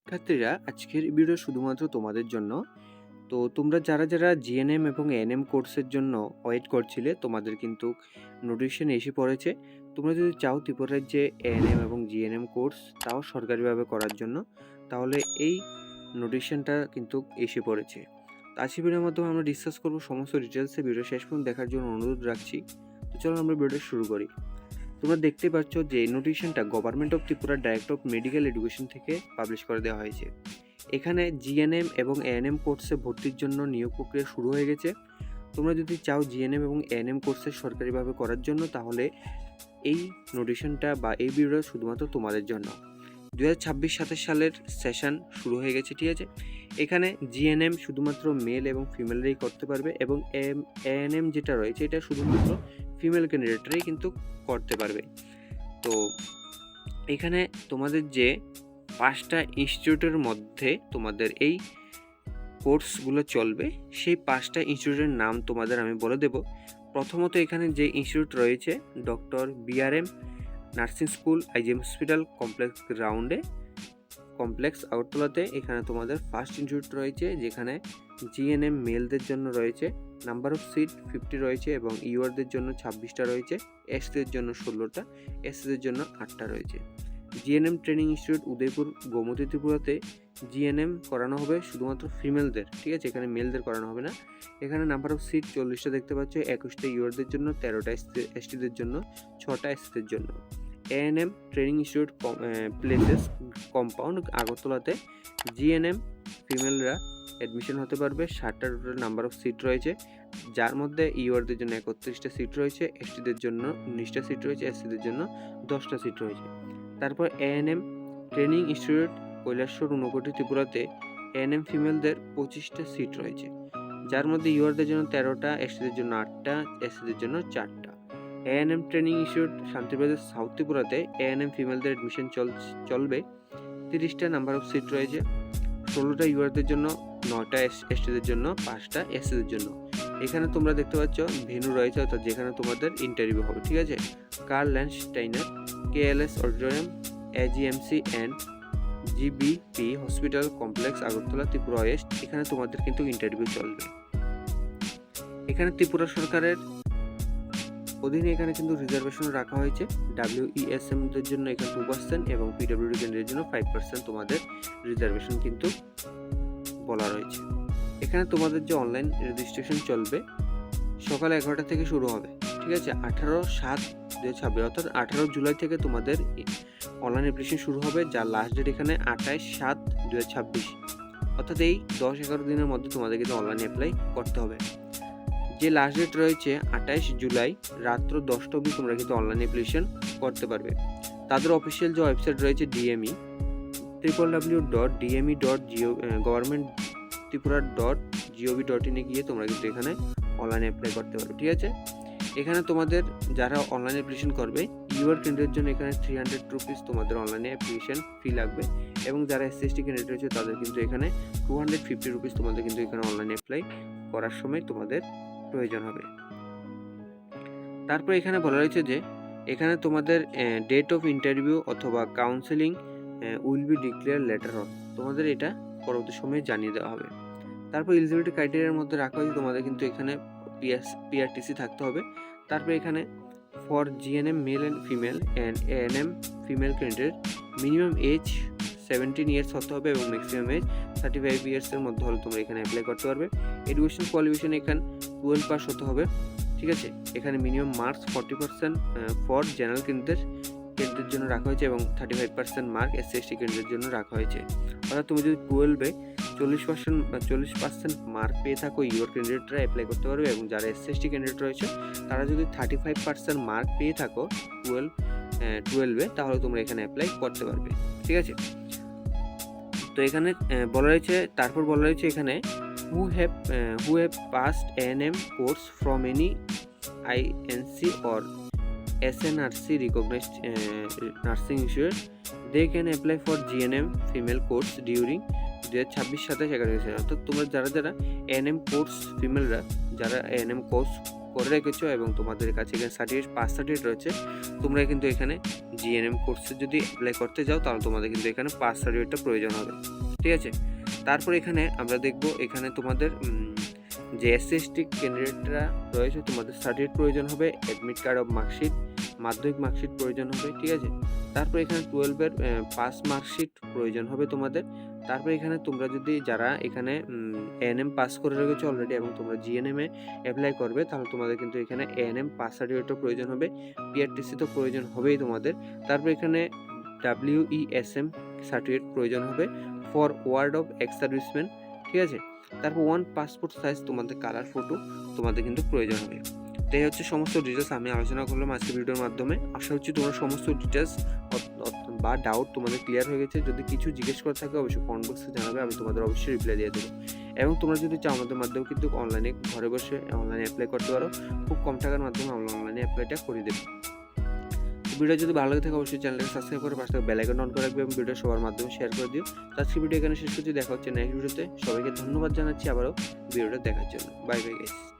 শিক্ষার্থীরা, আজকের ভিডিও শুধুমাত্র তোমাদের জন্য। তো তোমরা যারা জিএনএম এবং এএনএম কোর্সের জন্য ওয়েট করছিলে, তোমাদের কিন্তু নোটিফিকেশন এসে পড়েছে। তোমরা যদি চাও ত্রিপুরার যে এএনএম এবং জিএনএম কোর্স তাও সরকারিভাবে করার জন্য, তাহলে এই নোটিফিকেশনটা কিন্তু এসে পড়েছে। তো আজকের ভিডিওর মাধ্যমে আমরা ডিসকাস করবো সমস্ত ডিটেলসে। ভিডিও শেষ পর্যন্ত দেখার জন্য অনুরোধ রাখছি। তো চলো আমরা ভিডিওটা শুরু করি। তোমরা দেখতে পাচ্ছ যে নোটিফিকেশনটা government of Tripura director of medical education থেকে পাবলিশ করে দেওয়া হয়েছে। এখানে জিএনএম এবং এএনএম কোর্সে ভর্তির জন্য নিয়োগ প্রক্রিয়া শুরু হয়ে গেছে। তোমরা যদি চাও জিএনএম এবং এএনএম কোর্সে সরকারিভাবে করার জন্য, তাহলে এই নোটিফিকেশনটা বা এই ভিডিও শুধুমাত্র তোমাদের জন্য। 2026-27 সালের সেশন শুরু হয়ে গেছে, ঠিক আছে। এখানে জিএনএম শুধুমাত্র মেল এবং ফিমেলরাই করতে পারবে, এবং এএনএম যেটা রয়েছে এটা শুধুমাত্র ফিমেল ক্যান্ডিডেটরাই কিন্তু করতে পারবে। তো এখানে তোমাদের যে 5টা ইনস্টিটিউটের মধ্যে তোমাদের এই কোর্সগুলো চলবে, সেই 5টা ইনস্টিটিউটের নাম তোমাদের আমি বলে দেব। প্রথমত এখানে যে ইনস্টিটিউট রয়েছে doctor BRM nursing school, IgM hospital complex গ্রাউন্ডে, কমপ্লেক্স আগরতলাতে। এখানে তোমাদের ফার্স্ট ইনস্টিটিউট রয়েছে, যেখানে জিএনএম মেলদের জন্য রয়েছে, নাম্বার অফ সিট 50 রয়েছে, এবং ইউআরদের জন্য 26টা রয়েছে, এসসিদের জন্য 16টা, এসসিদের জন্য 8টা রয়েছে। GNM training institute Udaipur Gomati ত্রিপুরাতে জিএনএম করানো হবে শুধুমাত্র ফিমেলদের, ঠিক আছে, এখানে মেলদের করানো হবে না। এখানে নাম্বার অফ সিট 40টা দেখতে পাচ্ছ, 21টা ইউআরদের জন্য, 13টা এসটিদের জন্য, 6টা এসসিদের জন্য। ANM training institute places compound আগরতলাতে জিএনএম ফিমেলরা অ্যাডমিশন হতে পারবে। 60টা টোটাল নাম্বার অফ সিট রয়েছে, যার মধ্যে ইউআরদের জন্য 31টা সিট রয়েছে, এসটিদের জন্য 19টা সিট রয়েছে, এসসিদের জন্য 10টা সিট রয়েছে। তারপর ANM training institute Kailashahar Unakoti ত্রিপুরাতে এএনএম ফিমেলদের 25টা সিট রয়েছে, যার মধ্যে ইউআরদের জন্য 13টা, এসটিদের জন্য 8টা, এসসিদের জন্য 4টা। এএনএম ট্রেনিং ইনস্টিটিউট শান্তিপ্রদেশ সাউথ ত্রিপুরাতে এএনএম ফিমেলদের অ্যাডমিশন চলবে। 30টা নাম্বার অফ সিট রয়েছে, 16টা ইউআরদের জন্য, 9টা এসটিদের জন্য, 5টা এসসিদের জন্য। এখানে তোমরা দেখতে পাচ্ছ ভেন্যু রয়েছে, অর্থাৎ যেখানে তোমাদের ইন্টারভিউ হবে, ঠিক আছে। Karl Landsteiner KLS auditorium, AGMC and GBP hospital complex Agartala, Tripura west. এখানে তোমাদের কিন্তু ইন্টারভিউ চলবে। এখানে ত্রিপুরা সরকারের অধীনে এখানে কিন্তু রিজার্ভেশন রাখা হয়েছে। ডাব্লিউইএসএমদের জন্য এখানে 2% এবং পিডব্লিউডি ক্যান্ডিডেটের জন্য 5% তোমাদের রিজার্ভেশন কিন্তু বলা রয়েছে। এখানে তোমাদের যে অনলাইন রেজিস্ট্রেশন চলবে সকাল 11টা থেকে শুরু হবে, ঠিক আছে। 18/7/2026 অর্থাৎ 18 জুলাই থেকে তোমাদের অনলাইন অ্যাপ্লিকেশন শুরু হবে, যার লাস্ট ডেট এখানে 28/7/2026, অর্থাৎ এই 10-11 দিনের মধ্যে তোমাদের কিন্তু অনলাইন অ্যাপ্লাই করতে হবে। যে লাস্ট ডেট রয়েছে 28 জুলাই রাত্র 10টা অবধি তোমরা কিন্তু অনলাইন অ্যাপ্লিকেশন করতে পারবে। তাদের অফিসিয়াল যে ওয়েবসাইট রয়েছে ডিএমই, www.dme.government.tripura.gov.in গিয়ে তোমরা কিন্তু এখানে অনলাইন অ্যাপ্লাই করতে পারবে, ঠিক আছে। এখানে তোমাদের যারা অনলাইন অ্যাপ্লিকেশন করবে, ইউআর ক্যান্ডিডেটের জন্য এখানে 300 রুপিস তোমাদের অনলাইনে অ্যাপ্লিকেশন ফি লাগবে, এবং যারা এসসি/এসটি ক্যান্ডিডেট রয়েছে তাদের কিন্তু এখানে 250 রুপিস তোমাদের কিন্তু এখানে অনলাইন অ্যাপ্লাই করার সময় তোমাদের প্রয়োজন হবে। তারপর এখানে বলা রয়েছে যে এখানে তোমাদের ডেট অফ ইন্টারভিউ অথবা counselling will be declare letter on, তোমাদের এটা পরবর্তী সময়ে জানিয়ে দেওয়া হবে। তারপর এলিজিবিলিটি ক্রাইটেরিয়ার মধ্যে রাখা হয়েছে তোমাদের কিন্তু এখানে পিআরটিসি থাকতে হবে। তারপর এখানে for GNM male and female and ANM female candidate minimum age 17 years হতে হবে, এবং ম্যাক্সিমাম এজ 35 ইয়ার্সের মধ্যে হলে তোমরা এখানে অ্যাপ্লাই করতে পারবে। এডুকেশন কোয়ালিফিকেশন এখানে 12 পাস হতে হবে, ঠিক আছে। এখানে মিনিমাম মার্কস 40% ফর জেনারেল ক্যান্ডিডেটের জন্য রাখা হয়েছে, এবং 35% মার্ক এসসি/এসটি ক্যান্ডিডেটের জন্য রাখা হয়েছে। অর্থাৎ তুমি যদি 12-এ 40% মার্ক পেয়ে থাকো, ইউআর ক্যান্ডিডেটরা অ্যাপ্লাই করতে পারবে, এবং যারা এসসি/এসটি ক্যান্ডিডেট রয়েছে তারা যদি 35% মার্ক পেয়ে থাকো 12-এ, তাহলে তোমরা এখানে অ্যাপ্লাই করতে পারবে, ঠিক আছে। তো এখানে বলা রয়েছে, তারপর বলা রয়েছে এখানে who have passed A&M course from any INC or SNRC recognized nursing institute, they can apply for GNM female course during 2026-27 অর্থাৎ তোমরা যারা এএনএম কোর্স ফিমেলরা যারা এএনএম কোর্স করে রেখেছো এবং তোমাদের কাছে এখানে সার্টিফিকেট, পাস সার্টিফিকেট রয়েছে, তোমরা কিন্তু এখানে জিএনএম কোর্সে যদি অ্যাপ্লাই করতে যাও তাহলে তোমাদের কিন্তু এখানে পাস সার্টিফিকেটটা প্রয়োজন হবে। ঠিক আছে? তারপর এখানে আমরা দেখব এখানে তোমাদের যে এসসি/এসটি ক্যান্ডিডেটরা রয়েছে তোমাদের সার্টিফিকেট প্রয়োজন হবে, অ্যাডমিট কার্ড অফ মার্কশিট, মাধ্যমিক মার্কশিট প্রয়োজন হবে। ঠিক আছে? তারপর এখানে 12 এর পাস মার্কশিট প্রয়োজন হবে তোমাদের। তারপর এখানে তোমরা যদি যারা এখানে এএনএম পাস করে রেখেছো অলরেডি এবং তোমরা জিএনএম এ অ্যাপ্লাই করবে তাহলে তোমাদের কিন্তু এখানে এএনএম পাস সার্টিফিকেটও প্রয়োজন হবে, পিআরটিসি তো প্রয়োজন হবেই তোমাদের। তারপর এখানে WESM সার্টিফিকেট প্রয়োজন হবে for ward of ex serviceman. ঠিক আছে? তারপর 1 পাসপোর্ট সাইজ তোমাদের কালার ফটো তোমাদের কিন্তু প্রয়োজন হবে। তো এই হচ্ছে সমস্ত ডিটেলস আমি আলোচনা করলাম আজকে ভিডিওর মাধ্যমে। আশা করছি তোমরা সমস্ত ডিটেলস বা ডাউট তোমাদের ক্লিয়ার হয়ে গেছে। যদি কিছু জিজ্ঞেস করা থাকে অবশ্যই কমেন্ট বক্সে জানাবে, আমি তোমাদের অবশ্যই রিপ্লাই দিয়ে দেবো। এবং তোমরা যদি চাও আমাদের মাধ্যমে কিন্তু অনলাইনে ঘরে বসে অনলাইনে অ্যাপ্লাই করতে পারো, খুব কম টাকার মাধ্যমে আমরা অনলাইনে অ্যাপ্লাইটা করে দেবো। ভিডিও যদি ভালো লাগে থাকে অবশ্যই চ্যানেলটাকে সাবস্ক্রাইব করে পাশে বেল আইকন অন করে রাখবে এবং ভিডিও সবার মাধ্যমে শেয়ার করে দিও। তো আজকে ভিডিও এখানে শেষ করছি, দেখা হচ্ছে নেক্সট ভিডিওতে। সবাইকে ধন্যবাদ জানাচ্ছি আবারও ভিডিওটা দেখার জন্য। Bye bye guys.